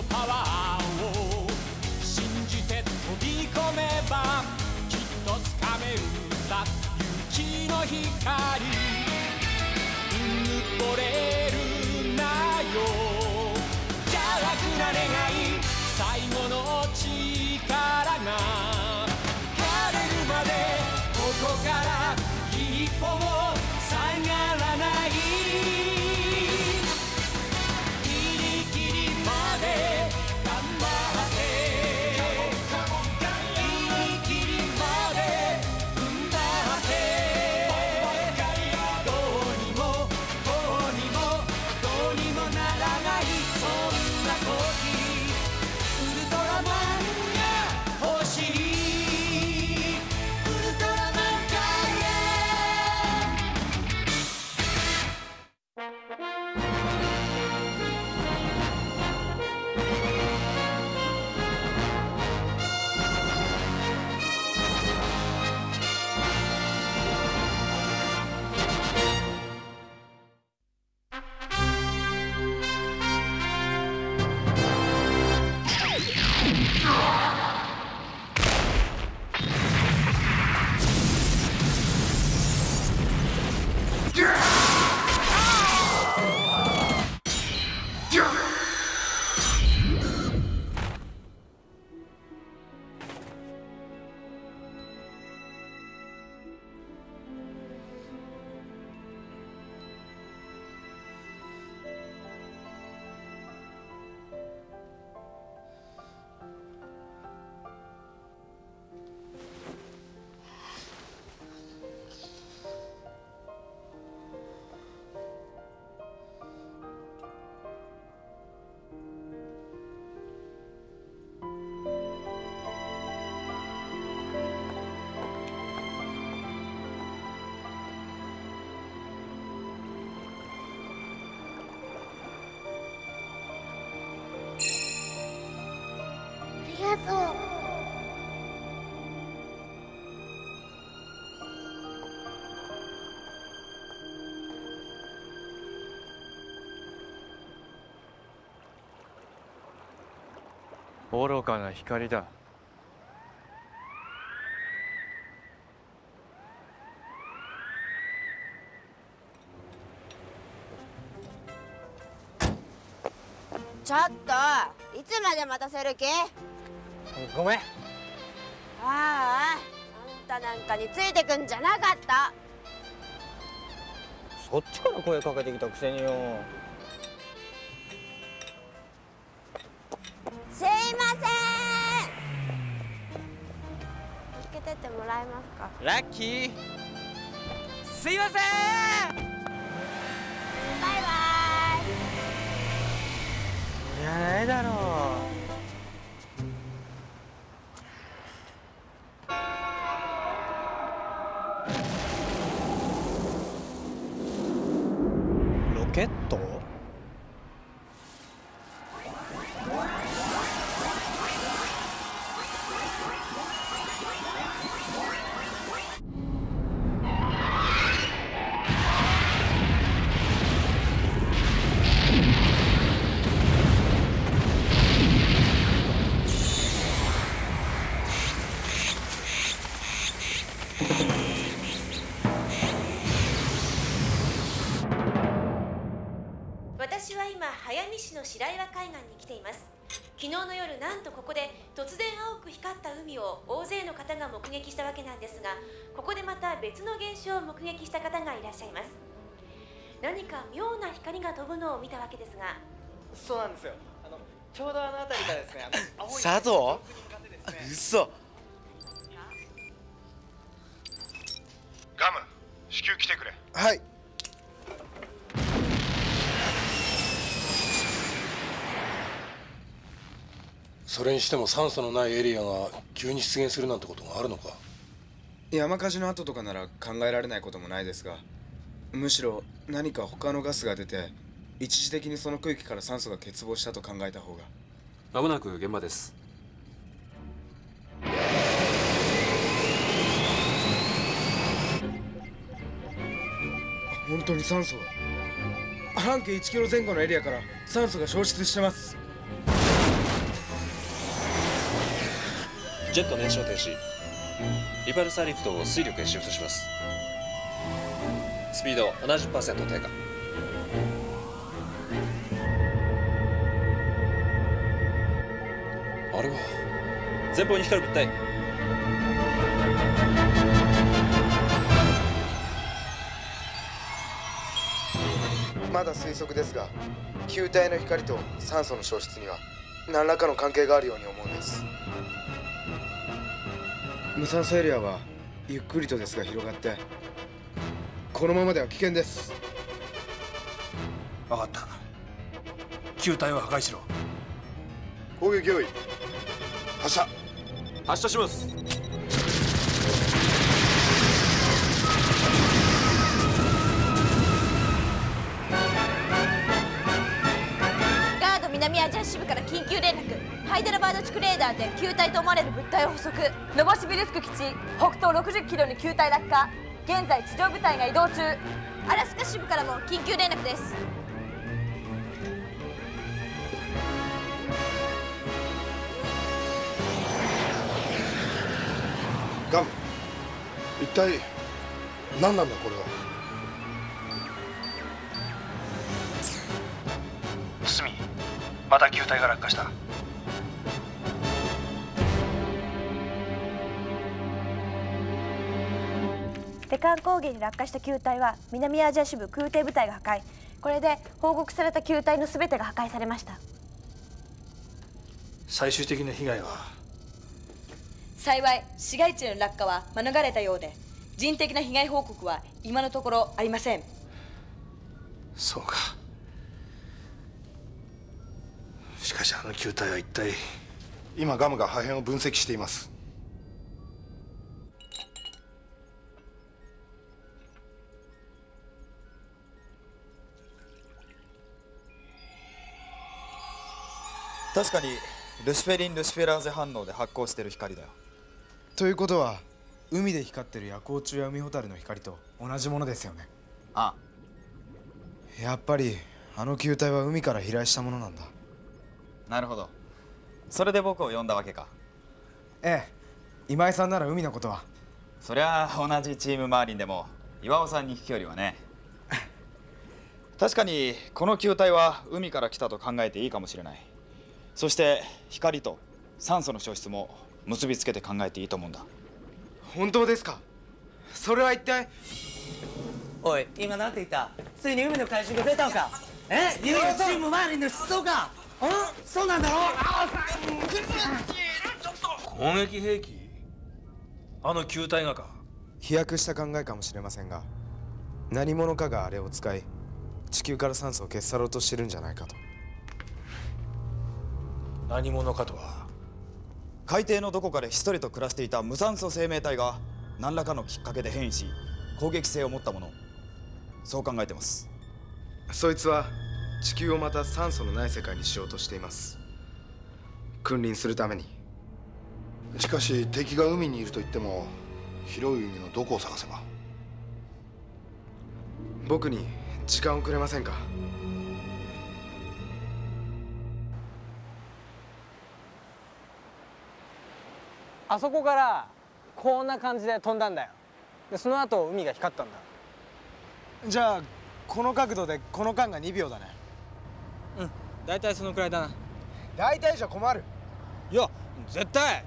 パワーを信じて飛び込めばきっとつかめるさ勇気の光うぬぼれるなよ邪悪な願い最後の力が枯れるまでここから一歩も下がらないギリギリまで頑張ってギリギリまで踏ん張ってどうにもこうにもどうにもならないそんな時ウルトラマンが欲しいウルトラマンありがとう。愚かな光だ。ちょっといつまで待たせる気？ごめん。ああ、あんたなんかについてくんじゃなかった。そっちから声かけてきたくせによ。すいません。助けてってもらえますか？ラッキー。すいません。バイバイ。いやないだろう。ロケット？私は今早見市の白岩海岸に来ています。昨日の夜なんとここで突然青く光った海を大勢の方が目撃したわけなんですが、ここでまた別の現象を目撃した方がいらっしゃいます。何か妙な光が飛ぶのを見たわけですが。そうなんですよ。ちょうどあの辺りからですね、佐藤？嘘。ガム、至急来てくれ。はい。それにしても酸素のないエリアが急に出現するなんてことがあるのか。山火事の後とかなら考えられないこともないですが、むしろ何か他のガスが出て一時的にその区域から酸素が欠乏したと考えた方が。まもなく現場です。本当に酸素が半径1キロ前後のエリアから酸素が消失してます。ジェット燃焼停止。リパルサーリフトを水力へシフトします。スピード 70% 低下。あれは前方に光る物体。まだ推測ですが、球体の光と酸素の消失には何らかの関係があるように思うんです。無酸素エリアはゆっくりとですが広がって、このままでは危険です。分かった。球体を破壊しろ。攻撃用意。発射。発射します。ガード南アジア支部から緊急連絡。ハイデラバード地区レーダーで球体と思われる物体を捕捉。ノボシビルスク基地北東60キロに球体落下。現在地上部隊が移動中。アラスカ支部からも緊急連絡です。ガム、一体何なんだこれは。スミ、また球体が落下した。テカン高原に落下した球体は南アジア支部空挺部隊が破壊。これで報告された球体の全てが破壊されました。最終的な被害は？幸い市街地への落下は免れたようで、人的な被害報告は今のところありません。そうか。しかしあの球体は一体。今ガムが破片を分析しています。確かにルシフェリン・ルシフェラーゼ反応で発光してる光だよ。ということは、海で光ってる夜光虫や海ホタルの光と同じものですよね。ああ。やっぱりあの球体は海から飛来したものなんだ。なるほど。それで僕を呼んだわけか。ええ、今井さんなら海のことは。そりゃあ同じチームマーリンでも岩尾さんに聞くよりはね。確かにこの球体は海から来たと考えていいかもしれない。そして光と酸素の消失も結びつけて考えていいと思うんだ。本当ですか？それは一体。おい、今なんて言った？ついに海の怪獣が出たのか？いよいよチームマーリンの出動か？そうなんだろ？攻撃兵器？あの球体がか？飛躍した考えかもしれませんが、何者かがあれを使い地球から酸素を消し去ろうとしてるんじゃないかと。何者かとは？海底のどこかでひっそりと暮らしていた無酸素生命体が何らかのきっかけで変異し攻撃性を持ったもの、そう考えてます。そいつは地球をまた酸素のない世界にしようとしています。君臨するために。しかし敵が海にいると言っても広い海のどこを探せば。僕に時間をくれませんか？あそこからこんな感じで飛んだんだよ。でその後海が光ったんだ。じゃあこの角度でこの間が2秒だね。うん、大体そのくらいだな。大体じゃ困る。いや、絶対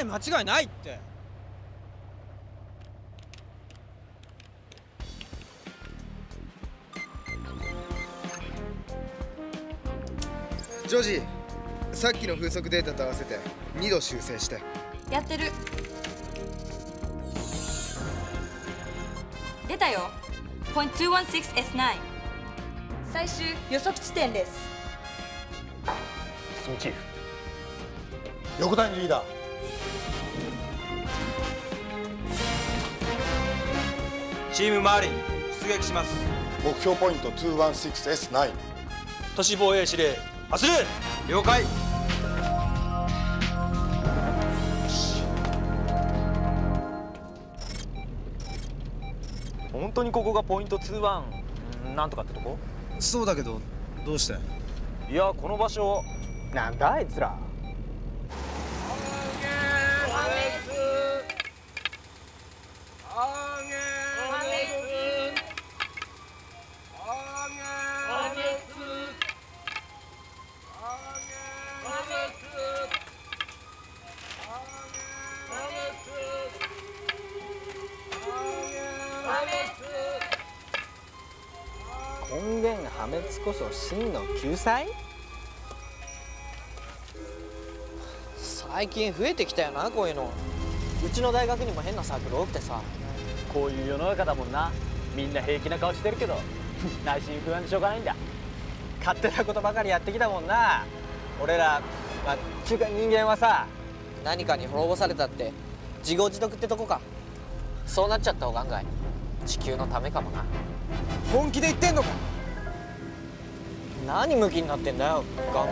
間違いないって。ジョージ、さっきの風速データと合わせて2度修正して。やってる。出たよ。.216S9。最終予測地点です。スミチーフ。横谷リーダー。チームマーリン出撃します。目標ポイント 216S9。都市防衛司令発令。了解。本当にここがポイント21なんとかってとこ？そうだけど、どうして？いや、この場所。なんだあいつら。つこそ真の救済？最近増えてきたよな、こういうの。うちの大学にも変なサークル多くてさ。こういう世の中だもんな。みんな平気な顔してるけど内心不安でしょうがないんだ。勝手なことばかりやってきたもんな俺ら。ちゅうか人間はさ、何かに滅ぼされたって自業自得ってとこか。そうなっちゃった方が案外地球のためかもな。本気で言ってんのか？何ムキになってんだよガム。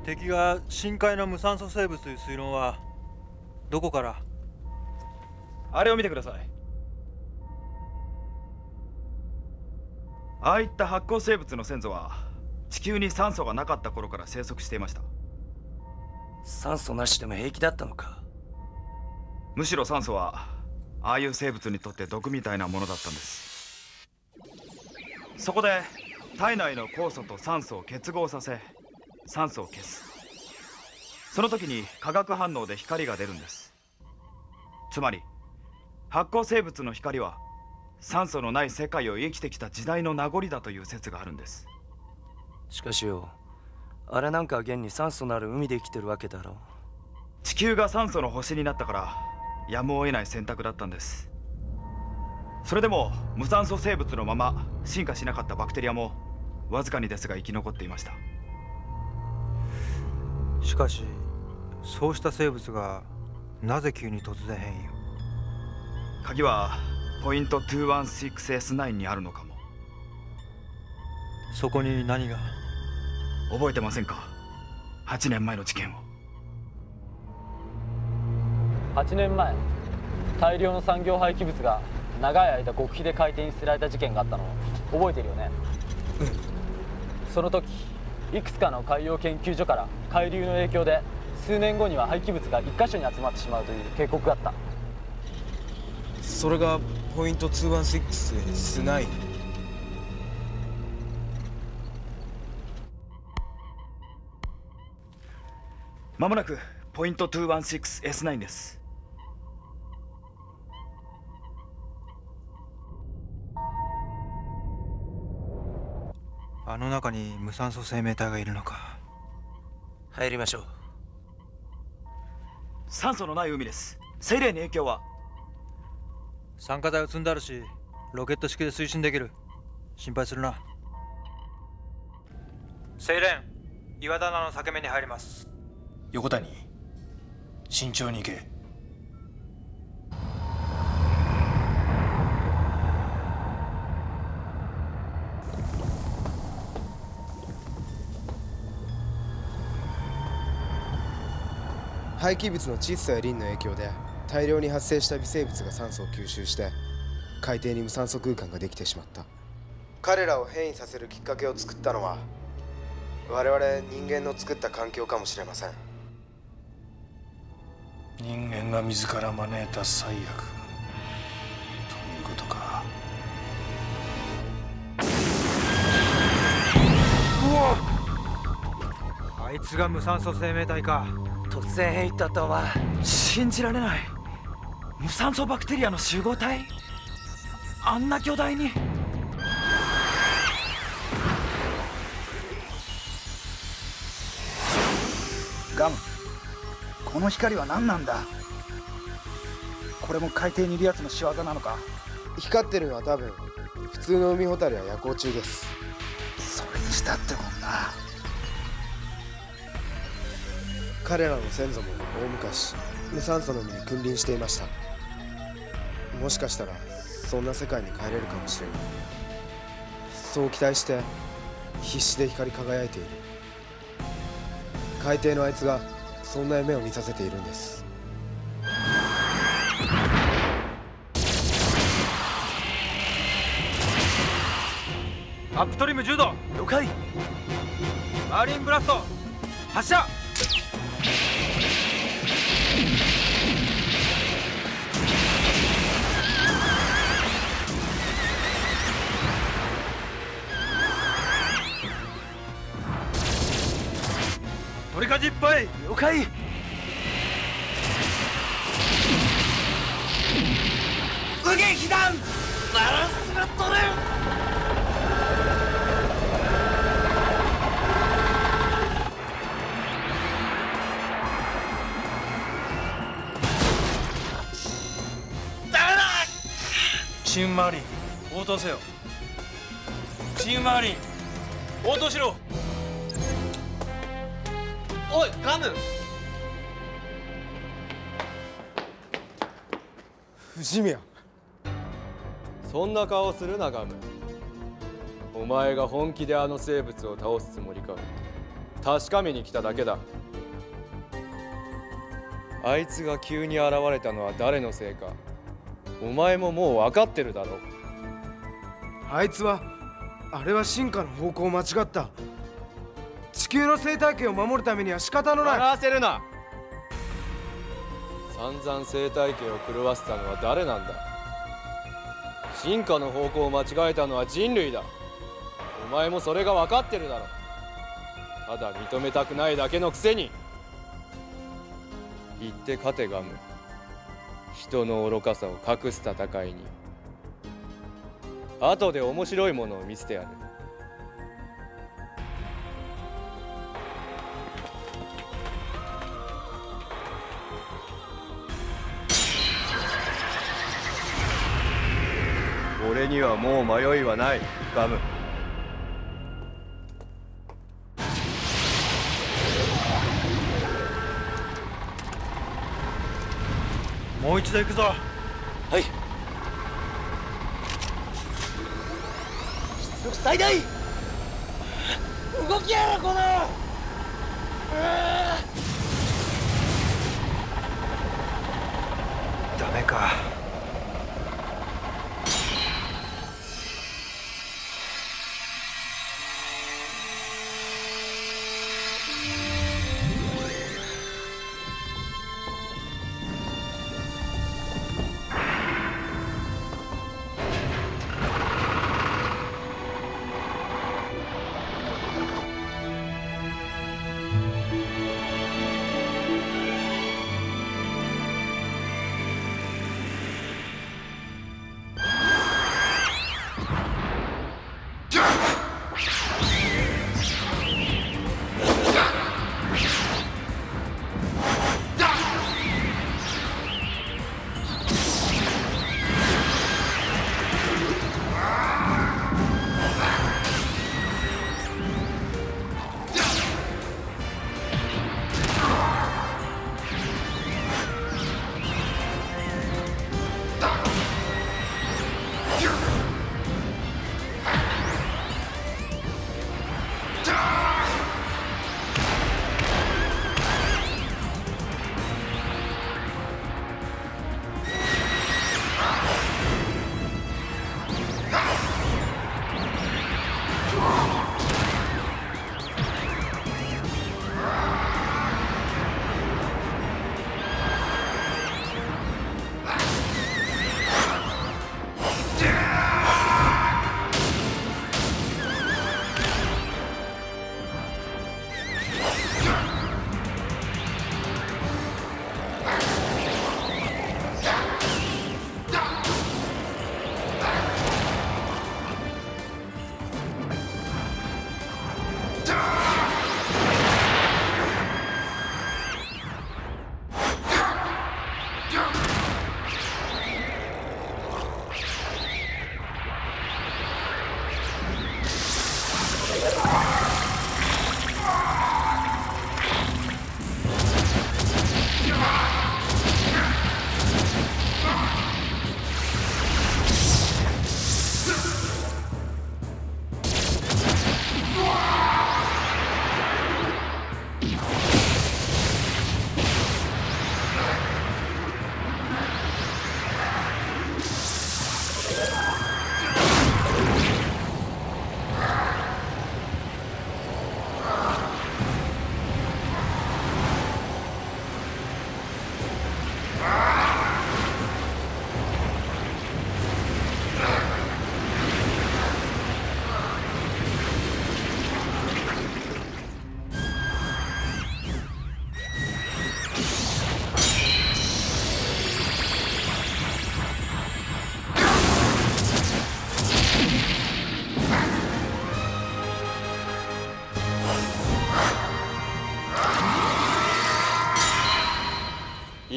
敵が深海の無酸素生物という推論はどこから？あれを見てください。ああいった発光生物の先祖は地球に酸素がなかった頃から生息していました。酸素なしでも平気だったのか。むしろ酸素はああいう生物にとって毒みたいなものだったんです。そこで体内の酵素と酸素を結合させ酸素を消す。その時に化学反応で光が出るんです。つまり発光生物の光は酸素のない世界を生きてきた時代の名残だという説があるんです。しかしよ、あれなんか現に酸素のある海で生きてるわけだろう。地球が酸素の星になったからやむを得ない選択だったんです。それでも無酸素生物のまま進化しなかったバクテリアもわずかにですが生き残っていました。しかしそうした生物がなぜ急に突然変異を？鍵はポイント 216S9 にあるのかも。そこに何が？覚えてませんか？8年前の事件を。8年前大量の産業廃棄物が長い間極秘で海底に捨てられた事件があったのを覚えてるよね？その時いくつかの海洋研究所から海流の影響で数年後には廃棄物が1箇所に集まってしまうという警告があった。それがポイント 216S9。まもなくポイント 216S9 です。あの中に無酸素生命体がいるのか。入りましょう。酸素のない海です。セイレーンに影響は？酸化剤を積んであるしロケット式で推進できる。心配するな。セイレーン、岩棚の裂け目に入ります。横谷、慎重に行け。廃棄物の窒素やリンの影響で大量に発生した微生物が酸素を吸収して海底に無酸素空間ができてしまった。彼らを変異させるきっかけを作ったのは我々人間の作った環境かもしれません。人間が自ら招いた最悪ということか。あいつが無酸素生命体か。突然変異だったわ。信じられない。無酸素バクテリアの集合体、あんな巨大に。ガム、この光は何なんだ？これも海底にいるやつの仕業なのか？光ってるのは多分普通の海ホタルや夜光虫です。それにしたってもんな。彼らの先祖も大昔無酸素の海に君臨していました。もしかしたらそんな世界に帰れるかもしれない。そう期待して必死で光り輝いている。海底のあいつがそんな夢を見させているんです。アップトリム10度。了解。マーリンブラスト発射。取りかじいっぱい。了解。無限被弾バランスが取れる。チームマーリン応答せよ。チームマーリン応答しろ。おいガム。藤宮、そんな顔するなガム。お前が本気であの生物を倒すつもりか確かめに来ただけだ。あいつが急に現れたのは誰のせいかお前ももう分かってるだろう。あいつはあれは進化の方向を間違った。地球の生態系を守るためには仕方のない。笑わせるな。散々生態系を狂わせたのは誰なんだ。進化の方向を間違えたのは人類だ。お前もそれが分かってるだろ。ただ認めたくないだけのくせに。言って勝てガム。人の愚かさを隠す戦いに。後で面白いものを見せてやる。俺にはもう迷いはないガム。もう一度行くぞ。はい。出力最大。動きやがこの。ダメか。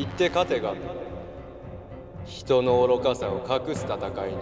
行って勝てが人の愚かさを隠す戦いに。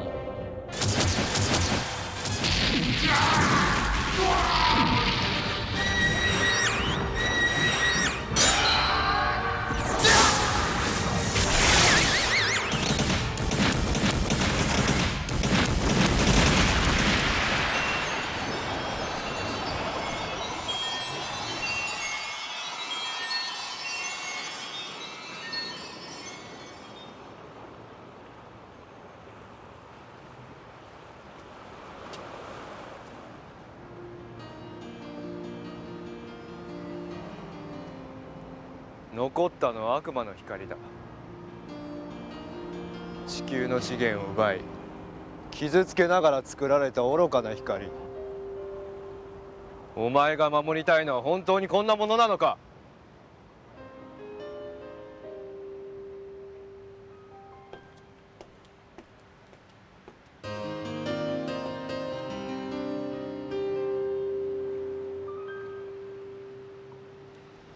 残ったのは悪魔の光だ。地球の資源を奪い傷つけながら作られた愚かな光。お前が守りたいのは本当にこんなものなのか。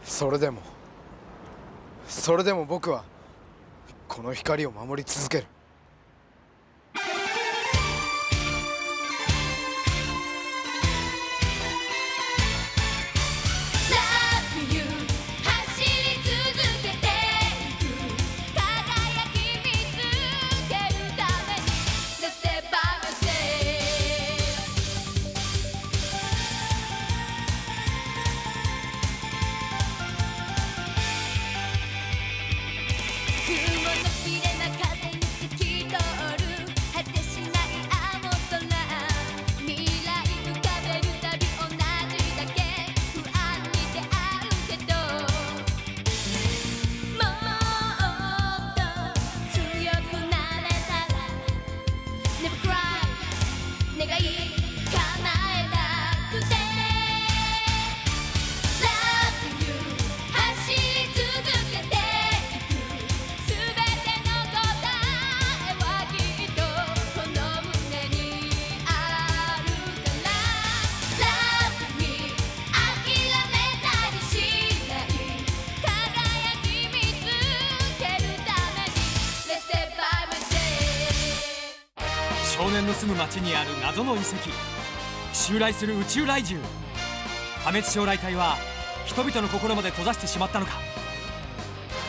それでも僕はこの光を守り続ける。少年の住む町にある謎の遺跡、襲来する宇宙雷獣。破滅将来体は人々の心まで閉ざしてしまったのか。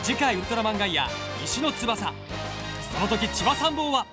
次回ウルトラマンガイア石の翼、その時千葉参謀は